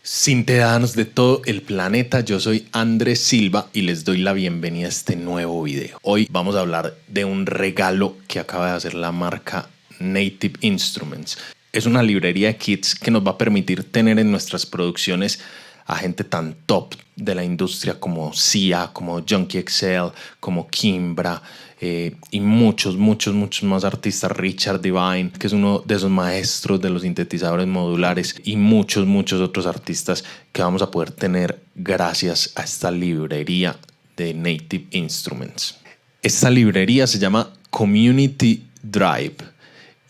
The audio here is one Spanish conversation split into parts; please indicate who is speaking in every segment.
Speaker 1: Ciudadanos de todo el planeta, yo soy Andrés Silva y les doy la bienvenida a este nuevo video. Hoy vamos a hablar de un regalo que acaba de hacer la marca Native Instruments. Es una librería de kits que nos va a permitir tener en nuestras producciones a gente tan top de la industria como Sia, como Junkie XL, como Kimbra y muchos más artistas. Richard Devine, que es uno de esos maestros de los sintetizadores modulares, y muchos otros artistas que vamos a poder tener gracias a esta librería de Native Instruments. Esta librería se llama Community Drive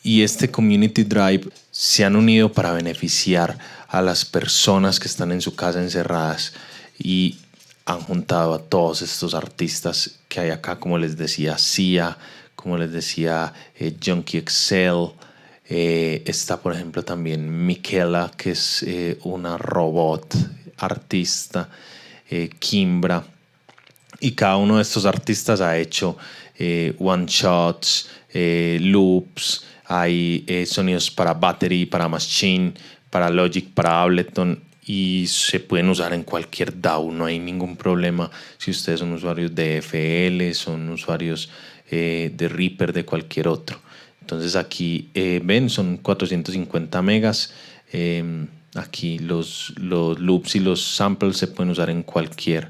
Speaker 1: y este Community Drive se han unido para beneficiar a las personas que están en su casa encerradas y han juntado a todos estos artistas que hay acá, como les decía Sia, como les decía Junkie XL, está por ejemplo también Michaela, que es una robot artista, Kimbra, y cada uno de estos artistas ha hecho one shots, loops, hay sonidos para Battery, para Machine, para Logic, para Ableton, y se pueden usar en cualquier DAW, no hay ningún problema. Si ustedes son usuarios de FL, son usuarios de Reaper, de cualquier otro. Entonces aquí ven, son 450 megas. Aquí los loops y los samples se pueden usar en cualquiera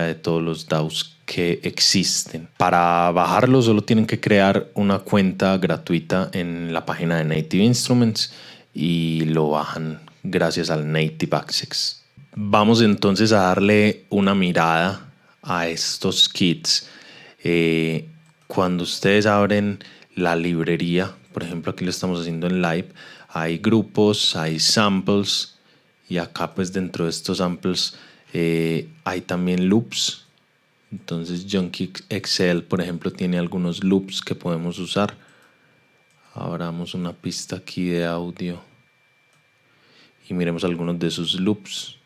Speaker 1: de todos los DAWs que existen. Para bajarlo solo tienen que crear una cuenta gratuita en la página de Native Instruments y lo bajan gracias al Native Access. Vamos entonces a darle una mirada a estos kits. Cuando ustedes abren la librería, por ejemplo aquí lo estamos haciendo en live, hay grupos, hay samples, y acá pues dentro de estos samples hay también loops. Entonces Junkie XL por ejemplo tiene algunos loops que podemos usar. Abramos una pista aquí de audio y miremos algunos de sus loops.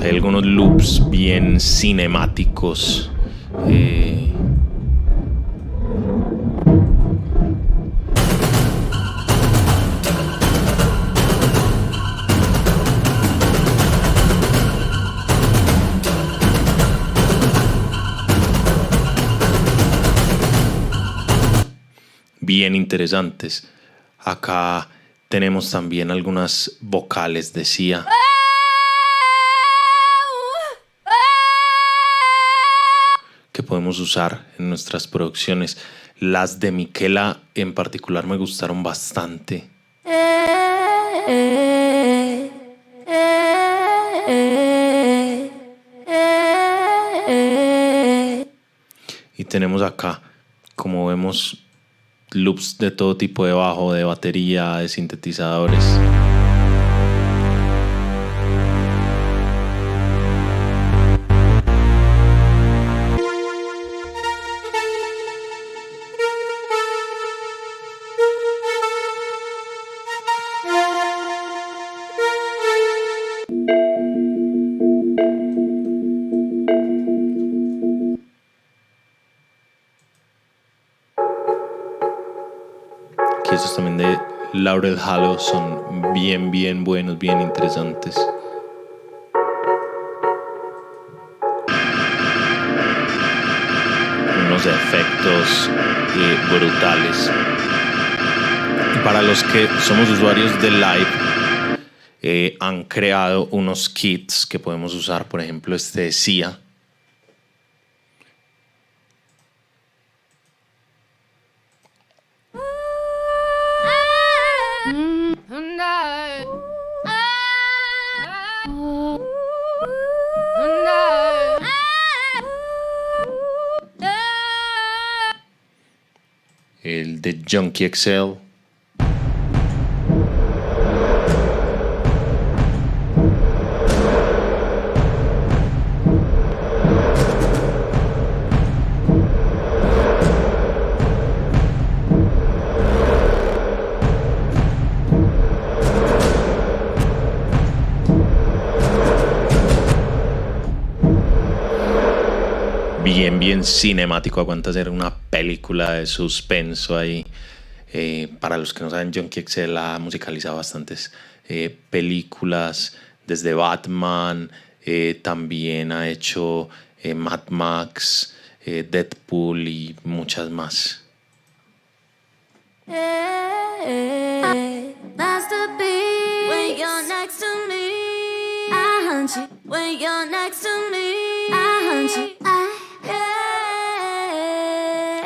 Speaker 1: Hay algunos loops bien cinemáticos. Bien interesantes. Acá tenemos también algunas vocales de Sia. Que podemos usar en nuestras producciones. Las de Michaela en particular me gustaron bastante. Y tenemos acá, como vemos, loops de todo tipo de bajo, de batería, de sintetizadores. Aquí estos también de Laurel Halo son bien buenos, bien interesantes. Unos efectos brutales. Y para los que somos usuarios de Live, han creado unos kits que podemos usar, por ejemplo este de Sia. El de Junkie XL. bien cinemático. Aguanta ser una película de suspenso ahí. Para los que no saben, Junkie XL ha musicalizado bastantes películas, desde Batman, también ha hecho Mad Max, Deadpool y muchas más. When you're next to me, I hunt you. When you're next to me, I hunt you.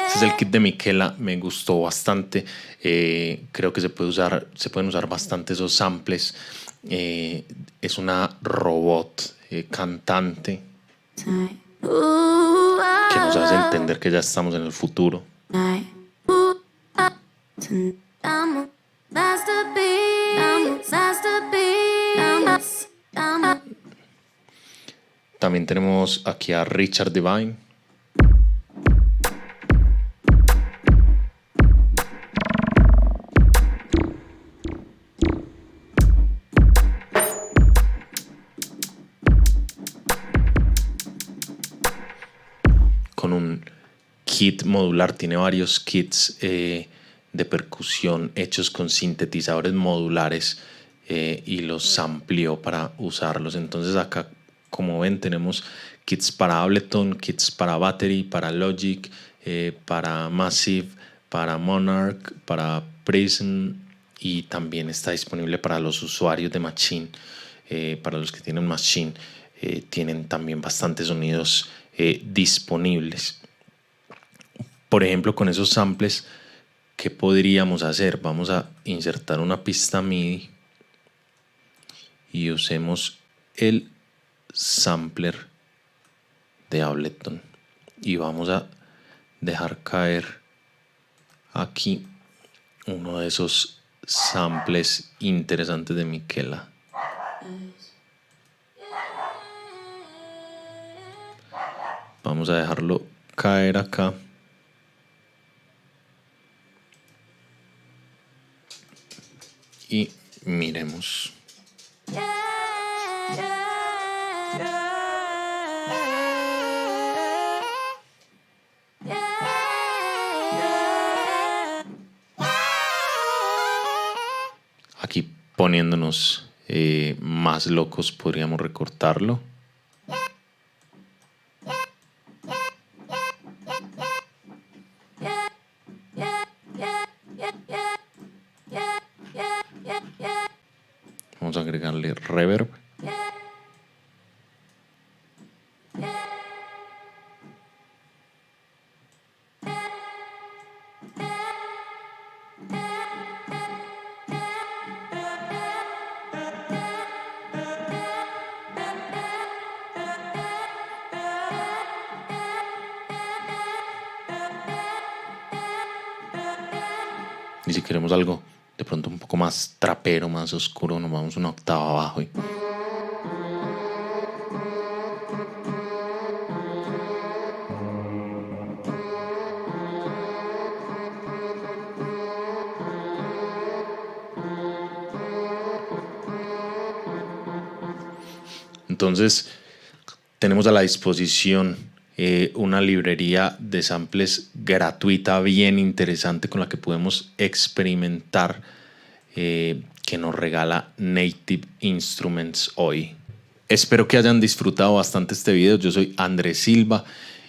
Speaker 1: Este es el kit de Miquela, me gustó bastante. Creo que se pueden usar bastante esos samples. Es una robot cantante que nos hace entender que ya estamos en el futuro. También tenemos aquí a Richard Devine. Con un kit modular, tiene varios kits de percusión hechos con sintetizadores modulares y los amplió para usarlos. Entonces acá, como ven, tenemos kits para Ableton, kits para Battery, para Logic, para Massive, para Monarch, para Prism, y también está disponible para los usuarios de Machine. Para los que tienen Machine, tienen también bastantes sonidos disponibles. Por ejemplo, con esos samples, ¿qué podríamos hacer? Vamos a insertar una pista MIDI y usemos el sampler de Ableton y vamos a dejar caer aquí uno de esos samples interesantes de Miquela. Vamos a dejarlo caer acá. Y miremos. Aquí poniéndonos más locos podríamos recortarlo. Vamos a agregarle reverb. Y si queremos algo de pronto un poco más trapero, más oscuro, nos vamos una octava abajo y entonces tenemos a la disposición una librería de samples gratuita bien interesante con la que podemos experimentar, que nos regala Native Instruments hoy. Espero que hayan disfrutado bastante este video. Yo soy Andrés Silva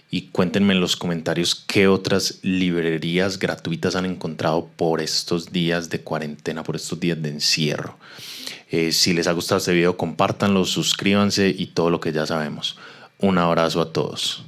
Speaker 1: y cuéntenme en los comentarios qué otras librerías gratuitas han encontrado por estos días de cuarentena, por estos días de encierro. Si les ha gustado este video, compártanlo, suscríbanse y todo lo que ya sabemos. Un abrazo a todos.